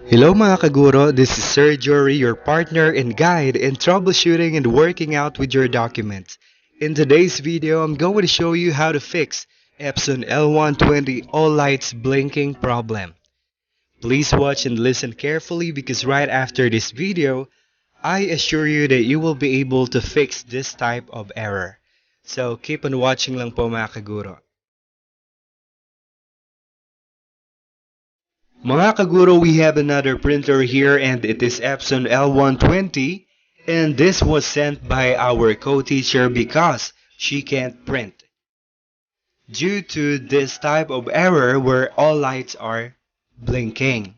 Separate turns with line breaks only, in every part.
Hello mga kaguro, this is Sir Jory, your partner and guide in troubleshooting and working out with your documents. In today's video, I'm going to show you how to fix Epson L120 all lights blinking problem. Please watch and listen carefully because right after this video, I assure you that you will be able to fix this type of error. So keep on watching lang po mga kaguro. Mga kaguro, we have another printer here and it is Epson L120 and this was sent by our co-teacher because she can't print due to this type of error where all lights are blinking.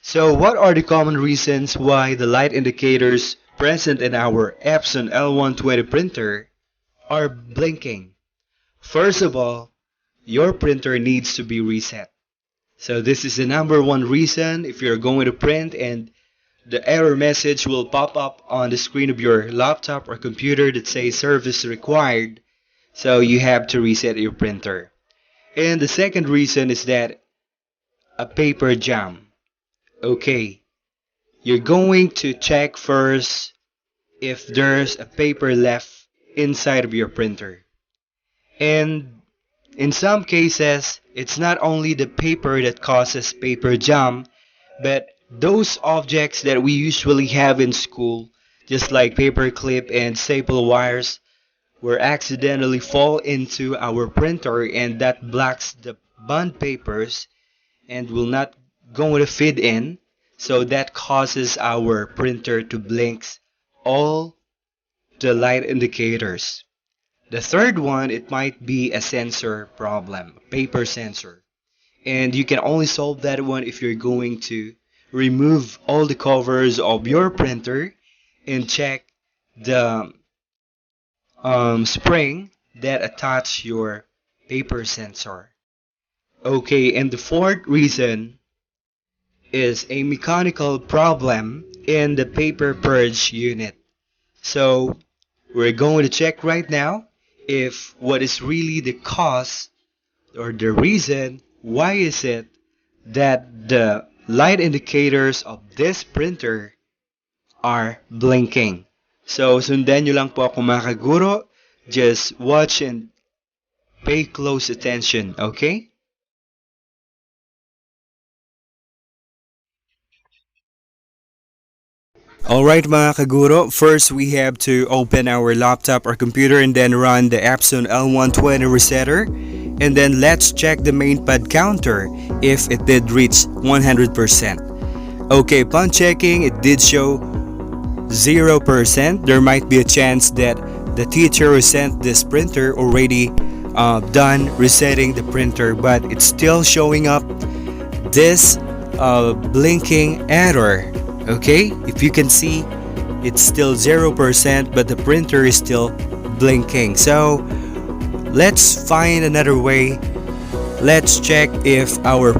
So what are the common reasons why the light indicators present in our Epson L120 printer are blinking? First of all, your printer needs to be reset. So this is the number one reason if you're going to print and the error message will pop up on the screen of your laptop or computer that says service required. So you have to reset your printer. And the second reason is that a paper jam. Okay, you're going to check first if there's a paper left inside of your printer. And in some cases, it's not only the paper that causes paper jam, but those objects that we usually have in school, just like paper clip and staple wires, will accidentally fall into our printer and that blocks the bond papers and will not going to feed in. So that causes our printer to blink all the light indicators. The third one, it might be a sensor problem, paper sensor. And you can only solve that one if you're going to remove all the covers of your printer and check the spring that attach your paper sensor. Okay, and the fourth reason is a mechanical problem in the paper purge unit. So we're going to check right now if what is really the cause or the reason why is it that the light indicators of this printer are blinking. So sundan nyo lang po ako mga kaguro. Just watch and pay close attention, okay? Alright mga kaguro, first we have to open our laptop or computer and then run the Epson L120 resetter. And then let's check the main pad counter if it did reach 100%. Okay, upon checking, it did show 0%. There might be a chance that the teacher who sent this printer already done resetting the printer, but it's still showing up this blinking error. Okay, if you can see, it's still 0%, but the printer is still blinking. So let's find another way. Let's check if our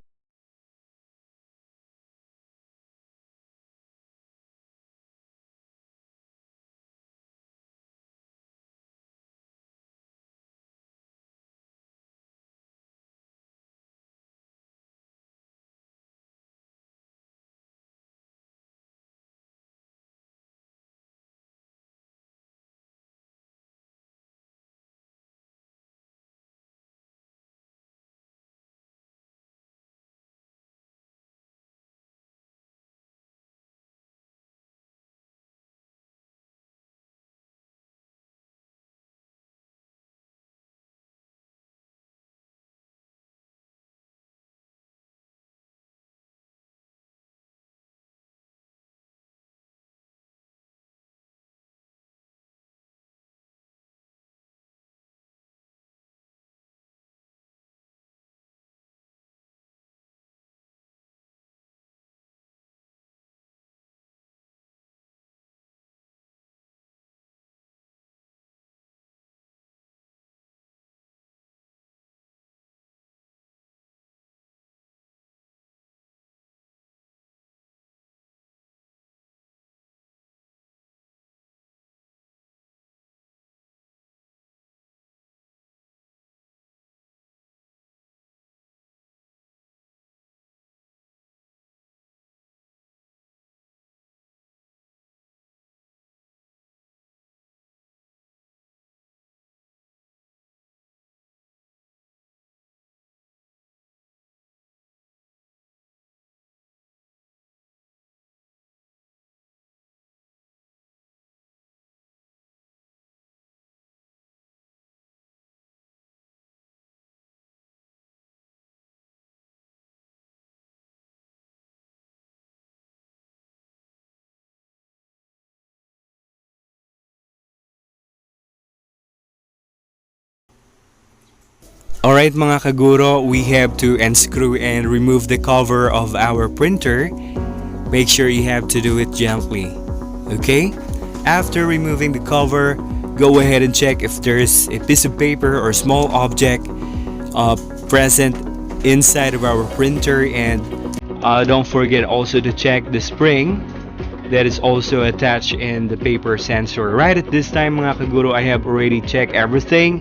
Alright mga kaguro, we have to unscrew and remove the cover of our printer. Make sure you have to do it gently. Okay? After removing the cover, go ahead and check if there's a piece of paper or small object uh, present inside of our printer, and don't forget also to check the spring that is also attached in the paper sensor. Right at this time mga kaguro, I have already checked everything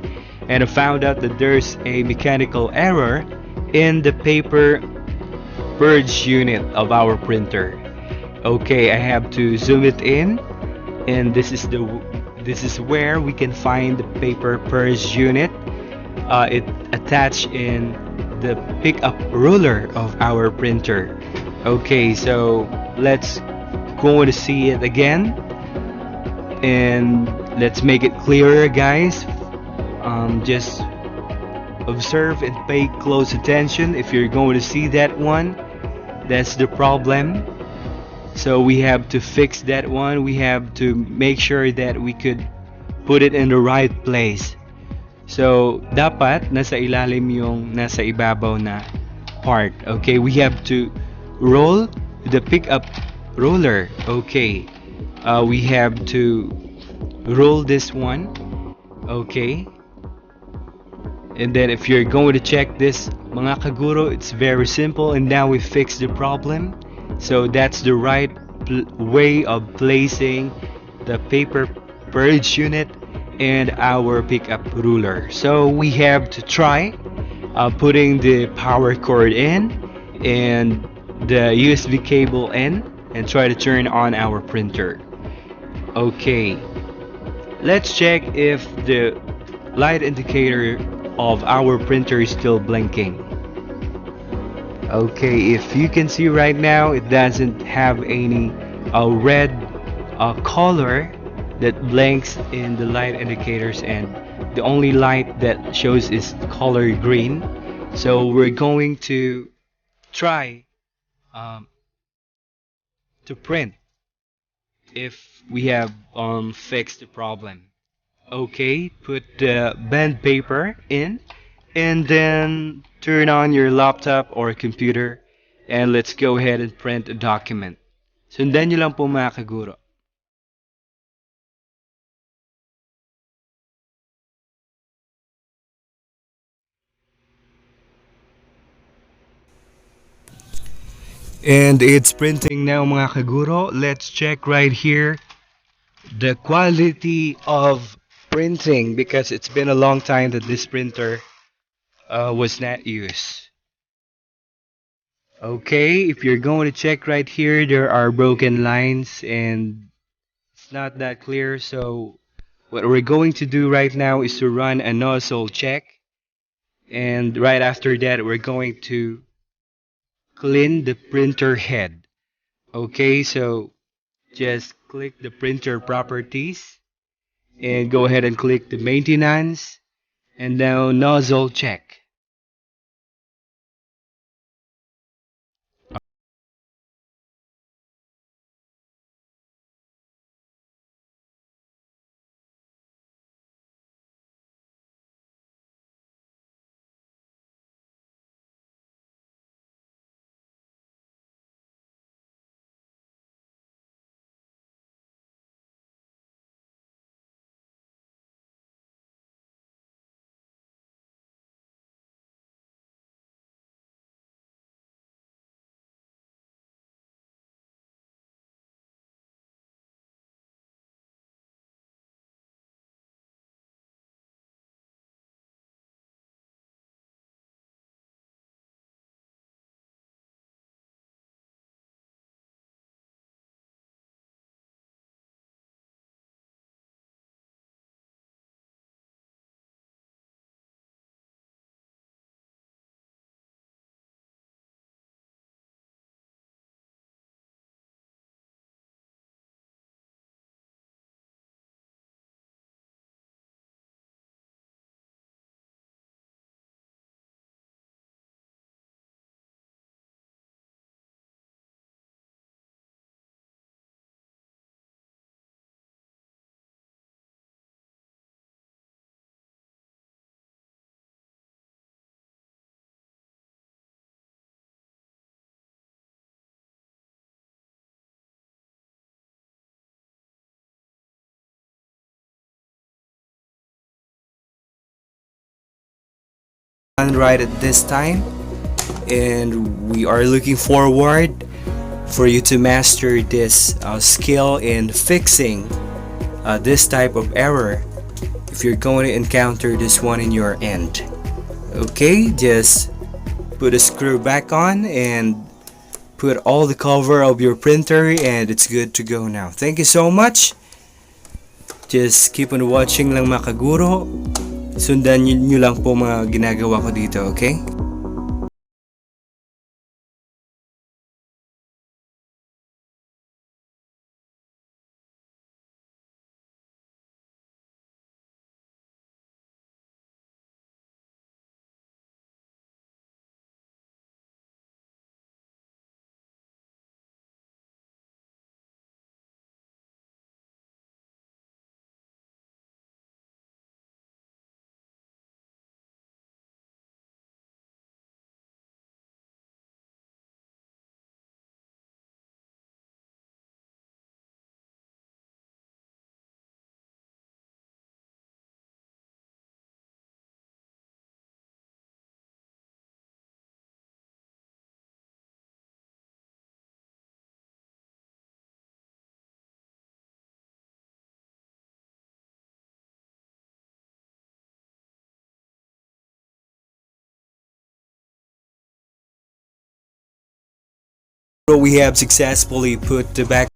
and I found out that there's a mechanical error in the paper purge unit of our printer. Okay, I have to zoom it in, and this is where we can find the paper purge unit. It attached in the pickup ruler of our printer. Okay, so let's go to see it again, and let's make it clearer, guys. Just observe and pay close attention if you're going to see that one. That's the problem. So we have to fix that one. We have to make sure that we could put it in the right place. So dapat nasa ilalim yung nasa ibabaw na part. Okay, we have to roll the pickup roller. Okay, we have to roll this one. Okay, and then if you're going to check this mga kaguro, it's very simple, and now we fixed the problem. So that's the right way of placing the paper purge unit and our pickup ruler. So we have to try putting the power cord in and the USB cable in and try to turn on our printer. Okay, let's check if the light indicator of our printer is still blinking. Okay, if you can see right now, it doesn't have any red color that blinks in the light indicators, and the only light that shows is color green. So we're going to try um, to print if we have fixed the problem. Okay, put the band paper in and then turn on your laptop or computer, and let's go ahead and print a document. Sundan nyo lang po mga kaguro. And it's printing now mga kaguro. Let's check right here the quality of printing, because it's been a long time that this printer was not used. Okay, if you're going to check right here, there are broken lines and it's not that clear. So what we're going to do right now is to run a nozzle check, and right after that we're going to clean the printer head. Okay, so just click the printer properties and go ahead and click the maintenance and now nozzle check. right at this time, and we are looking forward for you to master this skill in fixing this type of error if you're going to encounter this one in your end. Okay, just put a screw back on and put all the cover of your printer, and it's good to go now. Thank you so much. Just keep on watching lang mga kaguro. Sundan nyo lang po mga ginagawa ko dito, okay? We have successfully put the back